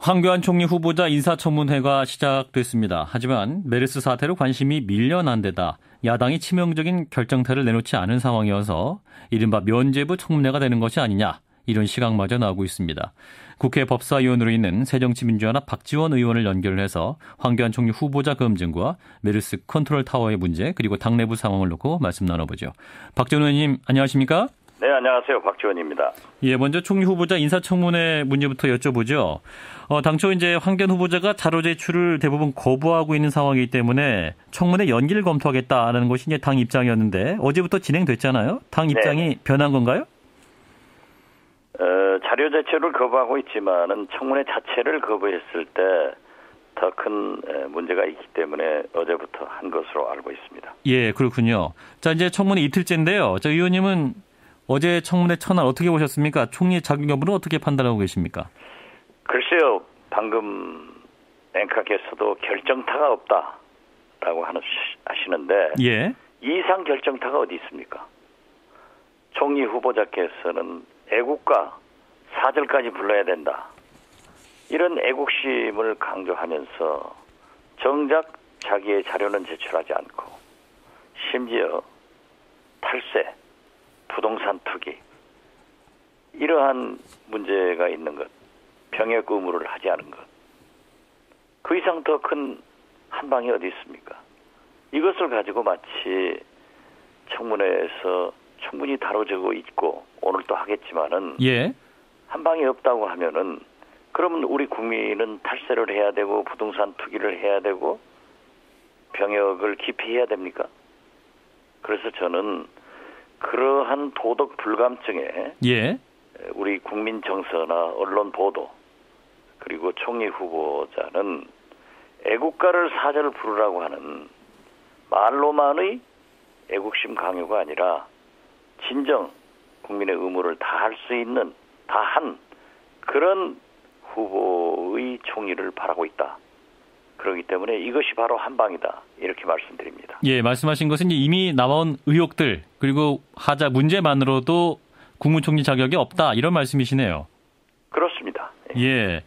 황교안 총리 후보자 인사청문회가 시작됐습니다. 하지만 메르스 사태로 관심이 밀려난 데다 야당이 치명적인 결정타를 내놓지 않은 상황이어서 이른바 면죄부 청문회가 되는 것이 아니냐, 이런 시각마저 나오고 있습니다. 국회 법사위원으로 있는 새정치민주연합 박지원 의원을 연결해서 황교안 총리 후보자 검증과 메르스 컨트롤 타워의 문제, 그리고 당 내부 상황을 놓고 말씀 나눠보죠. 박지원 의원님, 안녕하십니까? 네, 안녕하세요. 박지원입니다. 예, 먼저 총리 후보자 인사청문회 문제부터 여쭤보죠. 당초 이제 황교안 후보자가 자료 제출을 대부분 거부하고 있는 상황이기 때문에 청문회 연기를 검토하겠다라는 것이 이제 당 입장이었는데 어제부터 진행됐잖아요. 당 입장이 변한 건가요? 자료 제출을 거부하고 있지만은 청문회 자체를 거부했을 때 더 큰 문제가 있기 때문에 어제부터 한 것으로 알고 있습니다. 예, 그렇군요. 자, 이제 청문회 이틀째인데요. 자, 의원님은 어제 청문회 첫날 어떻게 보셨습니까? 총리의 자격 여부는 어떻게 판단하고 계십니까? 글쎄요, 방금 앵커께서도 결정타가 없다라고 하시는데, 예, 이상 결정타가 어디 있습니까? 총리 후보자께서는 애국가 4절까지 불러야 된다, 이런 애국심을 강조하면서 정작 자기의 자료는 제출하지 않고 심지어 탈세, 부동산 투기, 이러한 문제가 있는 것, 병역 의무를 하지 않은 것, 그 이상 더 큰 한방이 어디 있습니까? 이것을 가지고 마치 청문회에서 충분히 다뤄지고 있고 오늘 또 하겠지만은, 예, 한방이 없다고 하면은 그러면 우리 국민은 탈세를 해야 되고 부동산 투기를 해야 되고 병역을 기피해야 됩니까? 그래서 저는 그러한 도덕 불감증에, 예, 우리 국민 정서나 언론 보도, 그리고 총리 후보자는 애국가를 사절 부르라고 하는 말로만의 애국심 강요가 아니라 진정 국민의 의무를 다할 수 있는, 다한 그런 후보의 총리를 바라고 있다. 그렇기 때문에 이것이 바로 한방이다, 이렇게 말씀드립니다. 예, 말씀하신 것은 이미 나온 의혹들, 그리고 하자 문제만으로도 국무총리 자격이 없다, 이런 말씀이시네요. 그렇습니다. 예.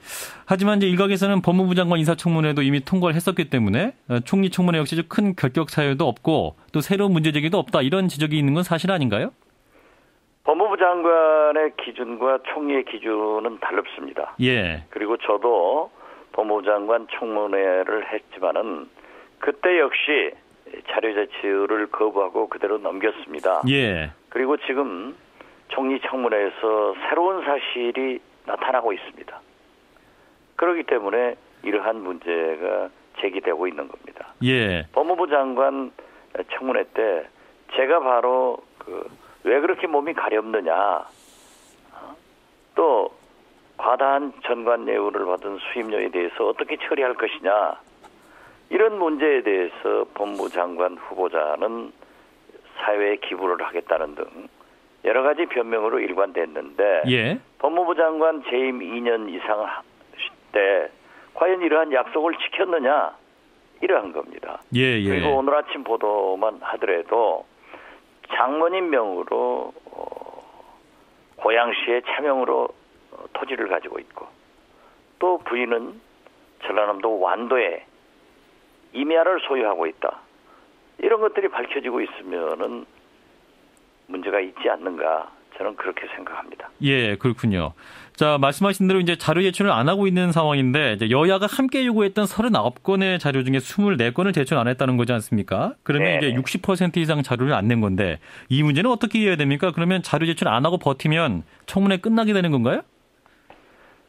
하지만 이제 일각에서는 법무부 장관 인사청문회도 이미 통과를 했었기 때문에 총리 청문회 역시 큰 결격 사유도 없고 또 새로운 문제 제기도 없다, 이런 지적이 있는 건 사실 아닌가요? 법무부 장관의 기준과 총리의 기준은 다릅니다. 예. 그리고 저도 법무부 장관 청문회를 했지만은 그때 역시 자료 제출을 거부하고 그대로 넘겼습니다. 예. 그리고 지금 총리 청문회에서 새로운 사실이 나타나고 있습니다. 그렇기 때문에 이러한 문제가 제기되고 있는 겁니다. 예. 법무부 장관 청문회 때 제가 바로 왜 그렇게 몸이 가렵느냐, 또 과다한 전관예우를 받은 수임료에 대해서 어떻게 처리할 것이냐, 이런 문제에 대해서 법무부 장관 후보자는 사회에 기부를 하겠다는 등 여러 가지 변명으로 일관됐는데, 예. 법무부 장관 재임 2년 이상 때 과연 이러한 약속을 지켰느냐, 이러한 겁니다. 예, 예. 그리고 오늘 아침 보도만 하더라도 장모님 명으로 고양시의 차명으로 토지를 가지고 있고, 또 부인은 전라남도 완도에 임야를 소유하고 있다, 이런 것들이 밝혀지고 있으면은 문제가 있지 않는가, 저는 그렇게 생각합니다. 예, 그렇군요. 자, 말씀하신 대로 이제 자료 제출을 안 하고 있는 상황인데, 이제 여야가 함께 요구했던 39건의 자료 중에 24건을 제출 안 했다는 거지 않습니까? 그러면 네. 이제 60% 이상 자료를 안 낸 건데, 이 문제는 어떻게 이해해야 됩니까? 그러면 자료 제출 안 하고 버티면 청문회 끝나게 되는 건가요?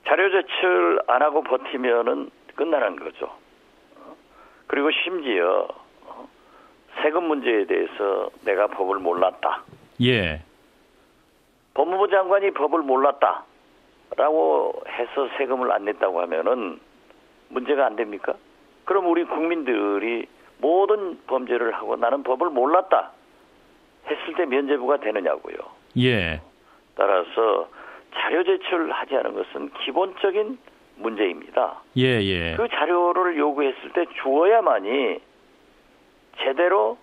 자료 제출 안 하고 버티면은 끝나는 거죠. 그리고 심지어 세금 문제에 대해서 내가 법을 몰랐다, 예. 법무부 장관이 법을 몰랐다라고 해서 세금을 안 냈다고 하면은 문제가 안 됩니까? 그럼 우리 국민들이 모든 범죄를 하고 나는 법을 몰랐다 했을 때 면죄부가 되느냐고요. 예. 따라서 자료 제출하지 않은 것은 기본적인 문제입니다. 예, 예. 그 자료를 요구했을 때 주어야만이 제대로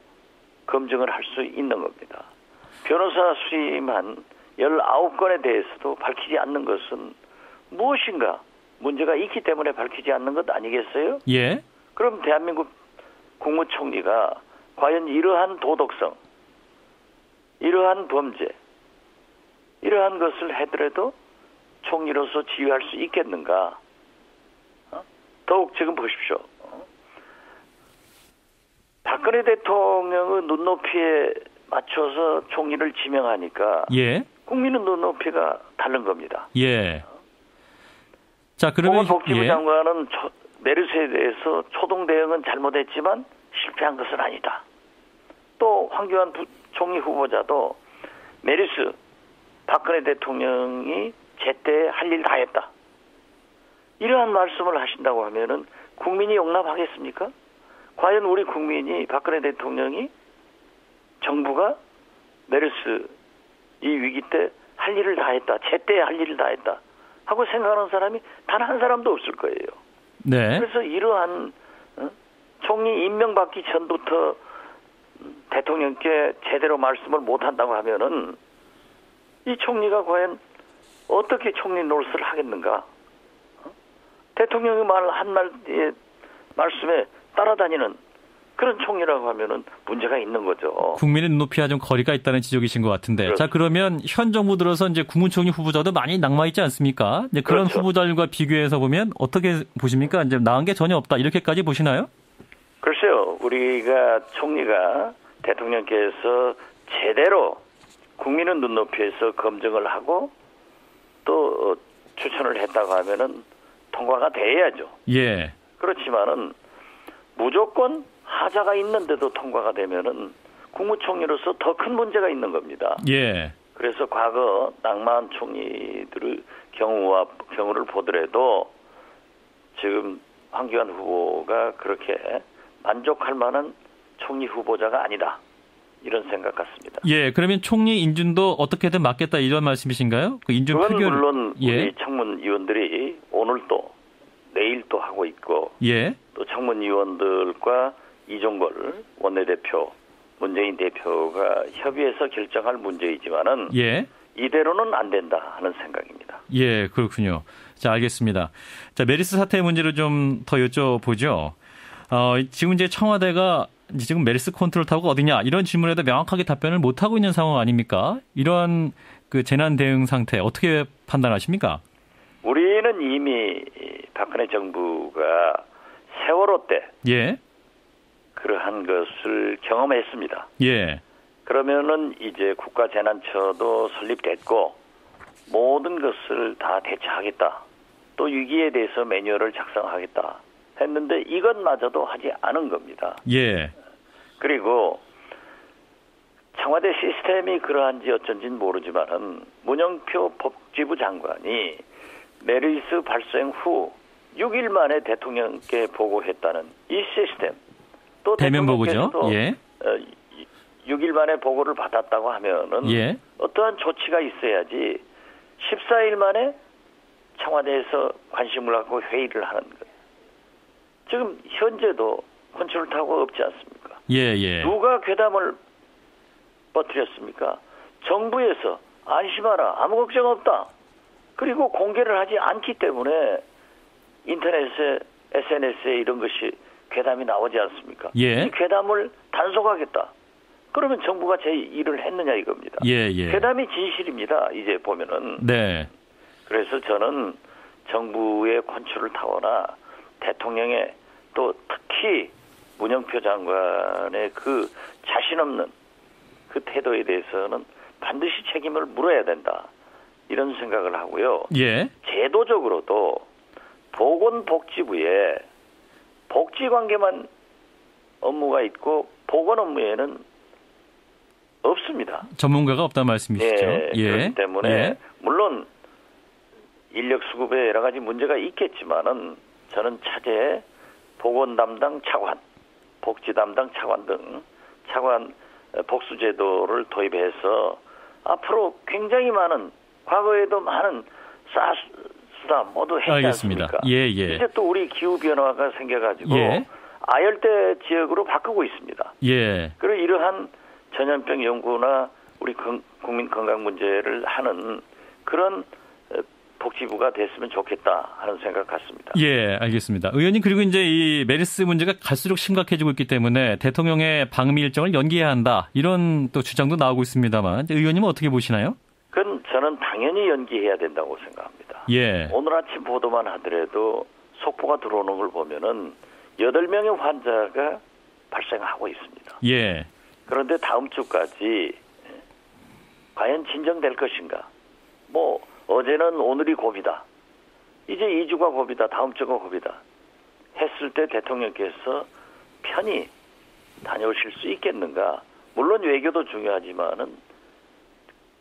검증을 할 수 있는 겁니다. 변호사 수임한 19건에 대해서도 밝히지 않는 것은 무엇인가 문제가 있기 때문에 밝히지 않는 것 아니겠어요? 예. 그럼 대한민국 국무총리가 과연 이러한 도덕성, 이러한 범죄, 이러한 것을 해더라도 총리로서 지휘할 수 있겠는가? 더욱 지금 보십시오. 박근혜 대통령의 눈높이에 맞춰서 총리를 지명하니까 예. 국민의 눈높이가 다른 겁니다. 예. 자, 그러면 보건복지부 장관은 메르스에 대해서 초동 대응은 잘못했지만 실패한 것은 아니다. 또 황교안 총리 후보자도 메르스 박근혜 대통령이 제때 할 일 다 했다. 이러한 말씀을 하신다고 하면은 국민이 용납하겠습니까? 과연 우리 국민이 박근혜 대통령이 정부가 메르스 이 위기 때 할 일을 다 했다. 제때 할 일을 다 했다. 하고 생각하는 사람이 단 한 사람도 없을 거예요. 네. 그래서 이러한 총리 임명받기 전부터 대통령께 제대로 말씀을 못한다고 하면은 이 총리가 과연 어떻게 총리 노릇을 하겠는가? 대통령이 한 말의 말씀에 따라다니는 그런 총리라고 하면은 문제가 있는 거죠. 국민의 눈높이와 좀 거리가 있다는 지적이신 것 같은데. 그렇죠. 자, 그러면 현 정부 들어서 이제 국무총리 후보자도 많이 낙마 있지 않습니까? 이제 그런 그렇죠. 후보자들과 비교해서 보면 어떻게 보십니까? 이제 나은 게 전혀 없다. 이렇게까지 보시나요? 글쎄요. 우리가 총리가 대통령께서 제대로 국민의 눈높이에서 검증을 하고 또 추천을 했다고 하면은 통과가 돼야죠. 예. 그렇지만은 무조건 하자가 있는데도 통과가 되면은 국무총리로서 더 큰 문제가 있는 겁니다. 예. 그래서 과거 낙마한 총리들의 경우를 보더라도 지금 황교안 후보가 그렇게 만족할 만한 총리 후보자가 아니다. 이런 생각 같습니다. 예. 그러면 총리 인준도 어떻게든 막겠다 이런 말씀이신가요? 그 인준 그건 표결. 물론 예. 우리 청문위원들이 오늘 또 내일 또 하고 있고 예. 또 청문위원들과 이종걸 원내대표, 문재인 대표가 협의해서 결정할 문제이지만은 예. 이대로는 안 된다 하는 생각입니다. 예, 그렇군요. 자, 알겠습니다. 자, 메르스 사태 문제를 좀 더 여쭤보죠. 지금 이제 청와대가 지금 메르스 컨트롤 타워가 어디냐 이런 질문에도 명확하게 답변을 못 하고 있는 상황 아닙니까? 이러한 그 재난 대응 상태 어떻게 판단하십니까? 우리는 이미 박근혜 정부가 세월호 때 예. 그러한 것을 경험했습니다. 예. 그러면은 이제 국가재난처도 설립됐고 모든 것을 다 대처하겠다. 또 위기에 대해서 매뉴얼을 작성하겠다 했는데 이것마저도 하지 않은 겁니다. 예. 그리고 청와대 시스템이 그러한지 어쩐지는 모르지만은 문영표 복지부 장관이 메르스 발생 후 6일 만에 대통령께 보고했다는 이 시스템. 또 대면 보고죠. 대통령께서도 예. 6일 만에 보고를 받았다고 하면은 예. 어떠한 조치가 있어야지 14일 만에 청와대에서 관심을 갖고 회의를 하는 거예요. 지금 현재도 컨트롤 타워가 없지 않습니까? 예, 예. 누가 괴담을 퍼뜨렸습니까? 정부에서 안심하라, 아무 걱정 없다. 그리고 공개를 하지 않기 때문에 인터넷에 SNS에 이런 것이 괴담이 나오지 않습니까? 예. 이 괴담을 단속하겠다. 그러면 정부가 제 일을 했느냐 이겁니다. 예, 예. 괴담이 진실입니다. 이제 보면은. 네. 그래서 저는 정부의 컨트롤 타워나 대통령의 또 특히 문영표 장관의 그 자신 없는 그 태도에 대해서는 반드시 책임을 물어야 된다. 이런 생각을 하고요. 예. 제도적으로도 보건복지부에 복지관계만 업무가 있고 보건 업무에는 없습니다. 전문가가 없다는 말씀이시죠? 예, 예. 그렇기 때문에 예. 물론 인력 수급에 여러 가지 문제가 있겠지만은 저는 차제 보건 담당 차관, 복지 담당 차관 등 차관 복수 제도를 도입해서 앞으로 굉장히 많은 과거에도 많은 수다 모두 했지 알겠습니다. 않습니까? 예, 예. 이제 또 우리 기후 변화가 생겨가지고 예. 아열대 지역으로 바꾸고 있습니다. 예. 그리고 이러한 전염병 연구나 우리 국민 건강 문제를 하는 그런 복지부가 됐으면 좋겠다 하는 생각 같습니다. 예, 알겠습니다. 의원님, 그리고 이제 이 메르스 문제가 갈수록 심각해지고 있기 때문에 대통령의 방미 일정을 연기해야 한다, 이런 또 주장도 나오고 있습니다만, 의원님은 어떻게 보시나요? 그건 저는 당연히 연기해야 된다고 생각합니다. 예. 오늘 아침 보도만 하더라도 속보가 들어오는 걸 보면은 8명의 환자가 발생하고 있습니다. 예. 그런데 다음 주까지 과연 진정될 것인가? 뭐 어제는 오늘이 고비다. 이제 2주가 고비다. 다음 주가 고비다. 했을 때 대통령께서 편히 다녀오실 수 있겠는가? 물론 외교도 중요하지만은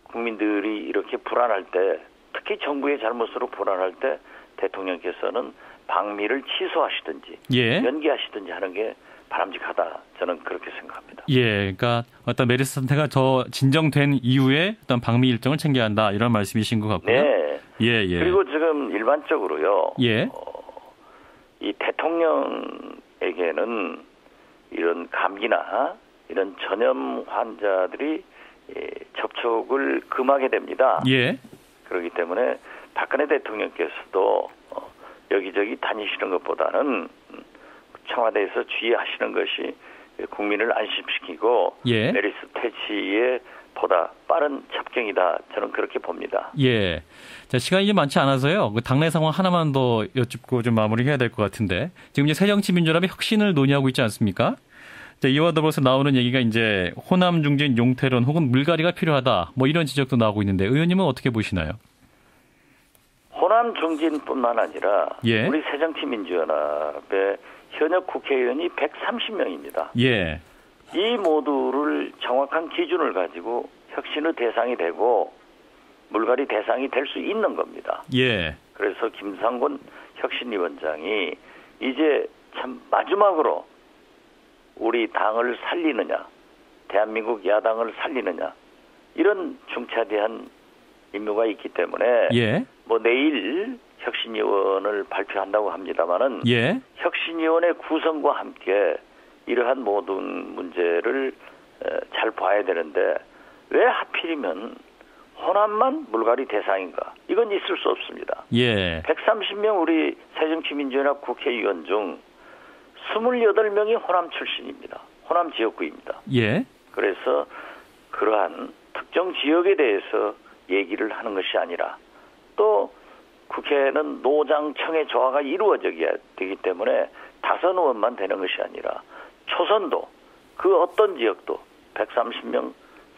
국민들이 이렇게 불안할 때, 특히 정부의 잘못으로 불안할 때 대통령께서는 방미를 취소하시든지 예. 연기하시든지 하는 게 바람직하다. 저는 그렇게 생각합니다. 예, 그러니까 어떤 메르스 상태가 더 진정된 이후에 어떤 방미 일정을 챙겨야 한다, 이런 말씀이신 것 같고요. 네. 예, 예. 그리고 지금 일반적으로요. 예. 이 대통령에게는 이런 감기나 이런 전염 환자들이 접촉을 금하게 됩니다. 예. 그렇기 때문에 박근혜 대통령께서도 여기저기 다니시는 것보다는 청와대에서 주의하시는 것이 국민을 안심시키고 예. 메르스 퇴치에 보다 빠른 접경이다. 저는 그렇게 봅니다. 예. 자, 시간이 좀 많지 않아서요. 그 당내 상황 하나만 더 여쭙고 좀 마무리해야 될 것 같은데, 지금 이제 새정치민주연합의 혁신을 논의하고 있지 않습니까? 자, 이와 더불어서 나오는 얘기가 이제 호남 중진 용태론 혹은 물갈이가 필요하다, 뭐 이런 지적도 나오고 있는데, 의원님은 어떻게 보시나요? 호남 중진뿐만 아니라 예. 우리 새정치민주연합의 현역 국회의원이 130명입니다. 예. 이 모두를 정확한 기준을 가지고 혁신의 대상이 되고 물갈이 대상이 될 수 있는 겁니다. 예. 그래서 김상곤 혁신위원장이 이제 참 마지막으로 우리 당을 살리느냐, 대한민국 야당을 살리느냐, 이런 중차대한 임무가 있기 때문에 예. 뭐 내일 혁신위원을 발표한다고 합니다마는 예. 혁신위원회 구성과 함께 이러한 모든 문제를 잘 봐야 되는데, 왜 하필이면 호남만 물갈이 대상인가? 이건 있을 수 없습니다. 예. 130명 우리 새정치민주연합 국회의원 중 28명이 호남 출신입니다. 호남 지역구입니다. 예. 그래서 그러한 특정 지역에 대해서 얘기를 하는 것이 아니라, 또 국회는 노장청의 조화가 이루어져야 되기 때문에 다선 의원만 되는 것이 아니라 초선도, 그 어떤 지역도 130명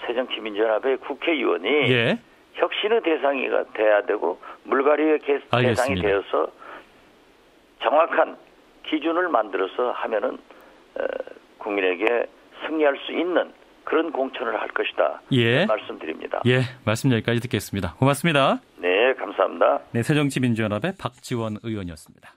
새정치민주연합의 국회의원이 예. 혁신의 대상이 돼야 되고 물갈이의 대상이 되어서 정확한 기준을 만들어서 하면은 국민에게 승리할 수 있는 그런 공천을 할 것이다. 예. 말씀드립니다. 예. 말씀 여기까지 듣겠습니다. 고맙습니다. 네, 감사합니다. 네, 새정치민주연합의 박지원 의원이었습니다.